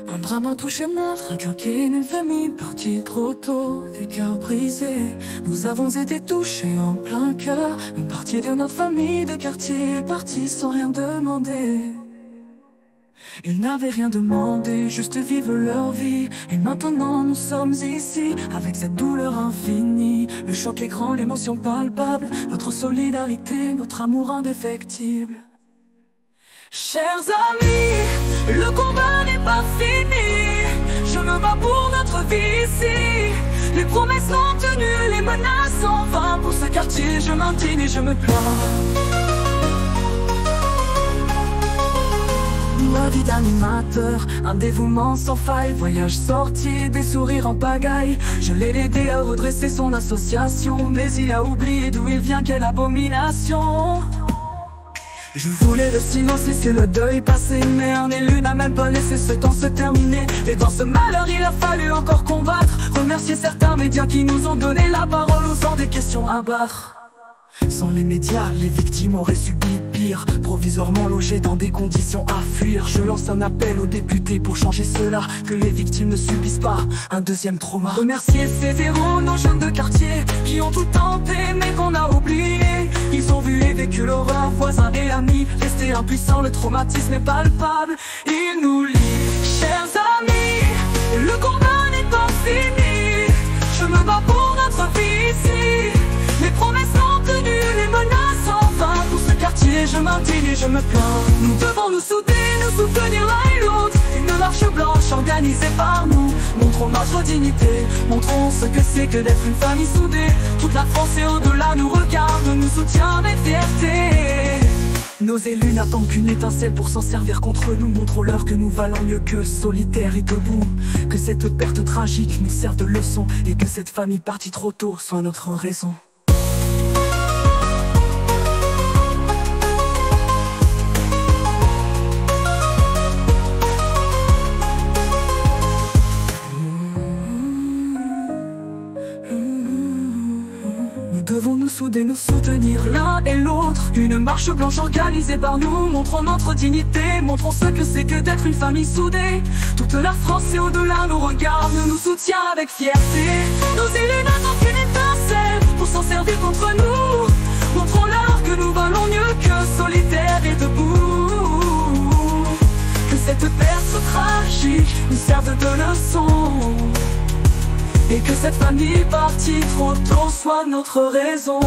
Un drame a touché notre cœur qui est une famille partie trop tôt, des cœurs brisés. Nous avons été touchés en plein cœur. Une partie de notre famille de quartier est partie sans rien demander. Ils n'avaient rien demandé, juste vivre leur vie. Et maintenant nous sommes ici, avec cette douleur infinie. Le choc est grand, l'émotion palpable, notre solidarité, notre amour indéfectible. Chers amis, le combat n'est pas fini. Je me bats pour notre vie ici. Les promesses non tenues, les menaces en vain. Pour ce quartier je m'indigne et je me plains. Ma vie d'animateur, un dévouement sans faille. Voyage sorti, des sourires en pagaille. Je l'ai aidé à redresser son association, mais il a oublié d'où il vient, quelle abomination. Je voulais le silence, laisser le deuil passer, mais un élu n'a même pas laissé ce temps se terminer. Et dans ce malheur il a fallu encore combattre, remercier certains médias qui nous ont donné la parole, osant des questions à battre. Sans les médias, les victimes auraient subi pire, provisoirement logées dans des conditions à fuir. Je lance un appel aux députés pour changer cela, que les victimes ne subissent pas un deuxième trauma. Remercier ces héros, nos jeunes de quartier, qui ont tout tenté mais qu'on a oublié. Ils ont vu et vécu l'horreur, voisins et amis, restés impuissants, le traumatisme est palpable. Il nous lie, chers amis, le combat n'est pas fini. Je me bats pour notre vie ici. Les promesses non tenues, les menaces en vain. Pour ce quartier je m'indigne et je me plains. Nous devons nous souder, nous soutenir l'un et l'autre. Une marche blanche organisée par nous. Montrons notre dignité, montrons ce que c'est que d'être une famille soudée. Toute la France et au-delà nous regarde, nous soutient avec fierté. Nos élus n'attendent qu'une étincelle pour s'en servir contre nous. Montrons-leur que nous valons mieux que solitaires et debout. Que cette perte tragique nous serve de leçon, et que cette famille partie trop tôt soit notre raison. Nous devons nous souder, nous soutenir l'un et l'autre. Une marche blanche organisée par nous. Montrons notre dignité, montrons ce que c'est que d'être une famille soudée. Toute la France et au-delà nous regarde, nous soutient avec fierté. Nos élus n'attendent qu'une étincelle pour s'en servir contre nous. Montrons-leur que nous valons mieux que solitaires et debout. Que cette perte tragique nous serve de leçon, et que cette famille partie trop tôt soit notre raison.